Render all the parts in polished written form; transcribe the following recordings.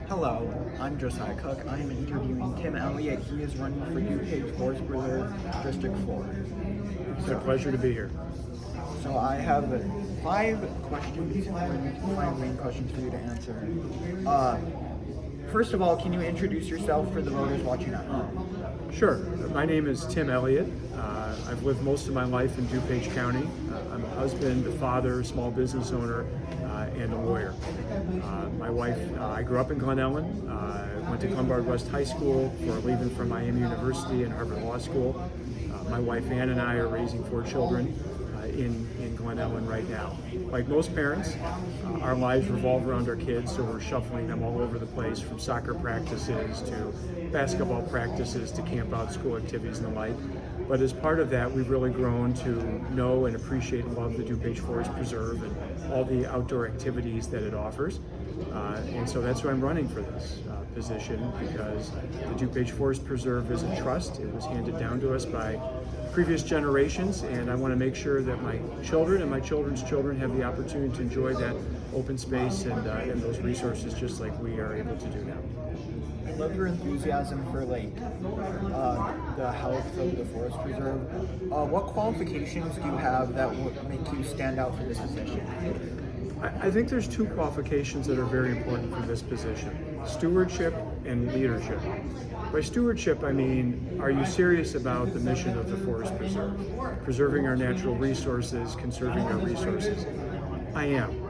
Hello, I'm Josiah Cook. I am interviewing Tim Elliott. He is running for DuPage Forest Preserve District 4. It's a pleasure to be here. So I have 5 questions, 5 main questions for you to answer. First of all, can you introduce yourself for the voters watching at home? Sure. My name is Tim Elliott. I've lived most of my life in DuPage County. I'm a husband, a father, small business owner, and a lawyer. My wife, I grew up in Glen Ellen, went to Glenbard West High School before leaving for Miami University and Harvard Law School. My wife Ann and I are raising 4 children in Glen Ellen right now. Like most parents, our lives revolve around our kids, so we're shuffling them all over the place, from soccer practices to basketball practices to camp out school activities and the like. But as part of that, we've really grown to know and appreciate and love the DuPage Forest Preserve and all the outdoor activities that it offers. And so that's why I'm running for this position, because the DuPage Forest Preserve is a trust. It was handed down to us by previous generations, and I want to make sure that my children and my children's children have the opportunity to enjoy that open space and those resources just like we are able to do now. I love your enthusiasm for the health of the forest preserve. What qualifications do you have that would make you stand out for this position? I think there's 2 qualifications that are very important for this position: stewardship and leadership. By stewardship, I mean, are you serious about the mission of the Forest Preserve? Preserving our natural resources, conserving our resources. I am.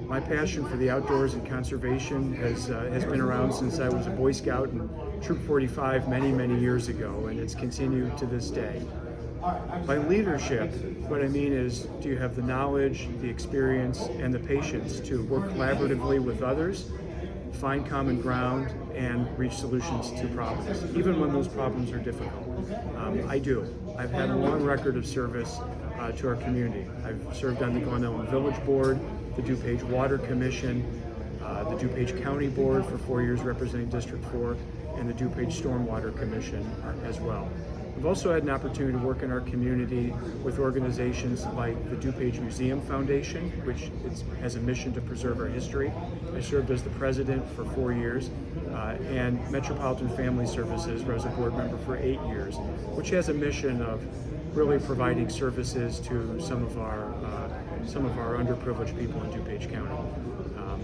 My passion for the outdoors and conservation has been around since I was a Boy Scout in Troop 45 many years ago, and it's continued to this day. By leadership, what I mean is, do you have the knowledge, the experience, and the patience to work collaboratively with others, find common ground, and reach solutions to problems, even when those problems are difficult? I do. I've had a long record of service to our community. I've served on the Glen Ellen Village Board, the DuPage Water Commission, the DuPage County Board for 4 years representing District 4, and the DuPage Stormwater Commission as well. We've also had an opportunity to work in our community with organizations like the DuPage Museum Foundation, which has a mission to preserve our history. I served as the president for 4 years, and Metropolitan Family Services, where I was a board member for 8 years, which has a mission of really providing services to some of our underprivileged people in DuPage County.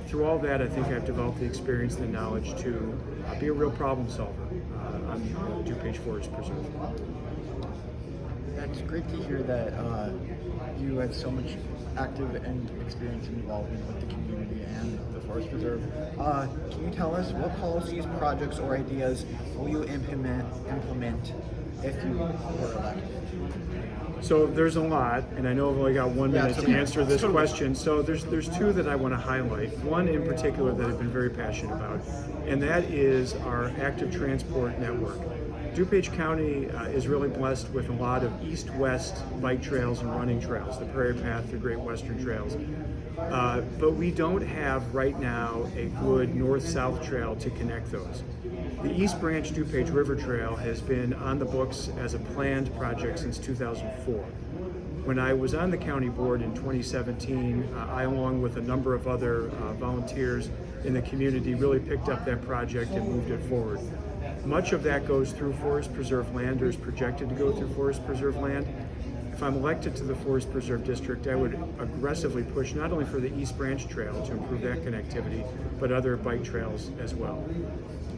Through all that, I think I've developed the experience and the knowledge to be a real problem solver on the DuPage Forest Preserve. That's great to hear that you have so much active and experience and involvement with the community and the Forest Preserve. Can you tell us what policies, projects, or ideas will you implement if you were elected? So there's a lot, and I know I've only got 1 minute to answer this question. So there's 2 that I want to highlight. One in particular that I've been very passionate about, and that is our active transport network. DuPage County is really blessed with a lot of east-west bike trails and running trails, the Prairie Path, the Great Western Trails. But we don't have right now a good north-south trail to connect those. The East Branch DuPage River Trail has been on the books as a planned project since 2004. When I was on the county board in 2017, I, along with a number of other volunteers in the community, really picked up that project and moved it forward. Much of that goes through Forest Preserve land, or is projected to go through Forest Preserve land. If I'm elected to the Forest Preserve District, I would aggressively push not only for the East Branch Trail to improve that connectivity, but other bike trails as well.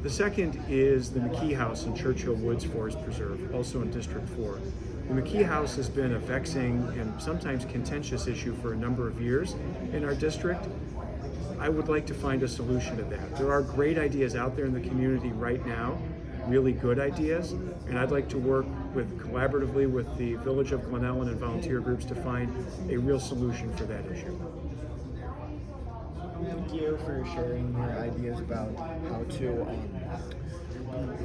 The second is the McKee House in Churchill Woods Forest Preserve, also in District 4. The McKee House has been a vexing and sometimes contentious issue for a number of years in our district. I would like to find a solution to that. There are great ideas out there in the community right now, really good ideas, and I'd like to work collaboratively with the Village of Glen Ellen and volunteer groups to find a real solution for that issue. Thank you for sharing your ideas about how to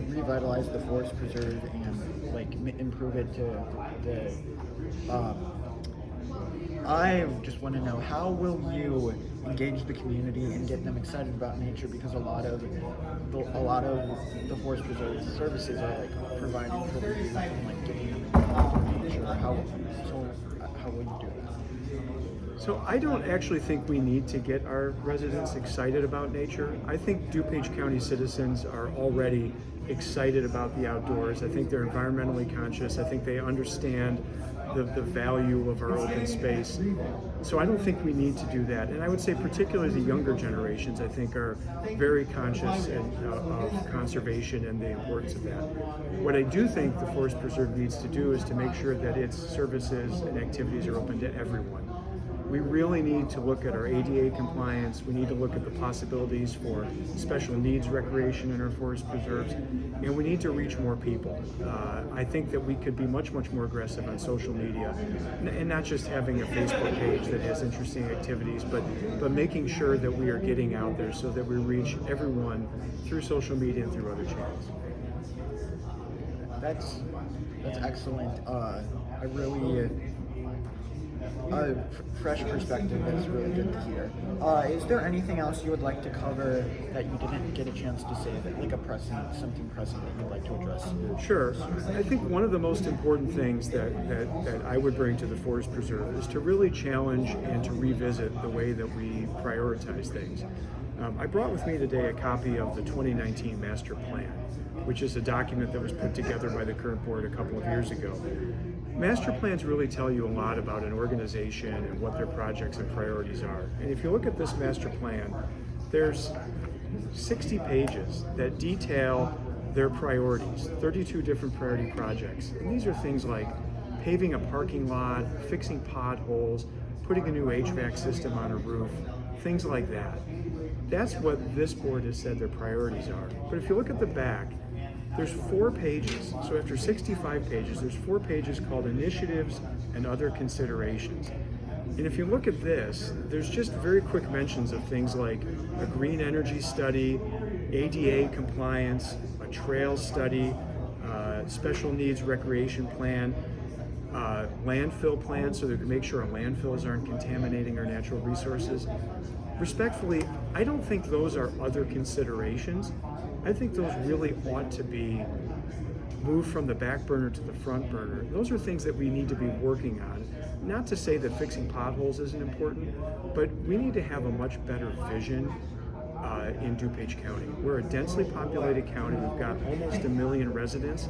revitalize the forest preserve and improve it to the. I just want to know, how will you engage the community and get them excited about nature? Because a lot of the forest preserve services are providing for the youth and getting them involved in nature. How will you do that? So I don't actually think we need to get our residents excited about nature. I think DuPage County citizens are already excited about the outdoors. I think they're environmentally conscious. I think they understand the value of our open space. So I don't think we need to do that. And I would say particularly the younger generations, I think, are very conscious of conservation and the importance of that. What I do think the Forest Preserve needs to do is to make sure that its services and activities are open to everyone. We really need to look at our ADA compliance. We need to look at the possibilities for special needs recreation in our forest preserves, and we need to reach more people. I think that we could be much more aggressive on social media, and not just having a Facebook page that has interesting activities, but making sure that we are getting out there so that we reach everyone through social media and through other channels. That's excellent. I really fresh perspective. That's really good to hear. Is there anything else you would like to cover that you didn't get a chance to say, that like something pressing that you'd like to address? Sure. I think one of the most important things that I would bring to the Forest Preserve is to really challenge and to revisit the way that we prioritize things. I brought with me today a copy of the 2019 Master Plan, which is a document that was put together by the current board a couple of years ago. Master plans really tell you a lot about an organization and what their projects and priorities are. And if you look at this master plan, there's 60 pages that detail their priorities, 32 different priority projects. And these are things like paving a parking lot, fixing potholes, putting a new HVAC system on a roof, things like that. That's what this board has said their priorities are. But if you look at the back, there's 4 pages. So after 65 pages, there's 4 pages called initiatives and other considerations. And if you look at this, there's just very quick mentions of things like a green energy study, ADA compliance, a trail study, special needs recreation plan, landfill plan so they can make sure our landfills aren't contaminating our natural resources. Respectfully, I don't think those are other considerations. I think those really ought to be moved from the back burner to the front burner. Those are things that we need to be working on. Not to say that fixing potholes isn't important, but we need to have a much better vision in DuPage County. We're a densely populated county. We've got almost 1 million residents.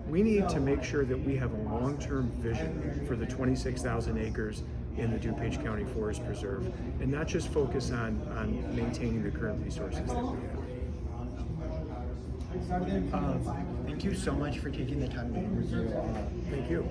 We need to make sure that we have a long-term vision for the 26,000 acres in the DuPage County Forest Preserve, and not just focus on maintaining the current resources that we have. Thank you so much for taking the time to interview. Thank you.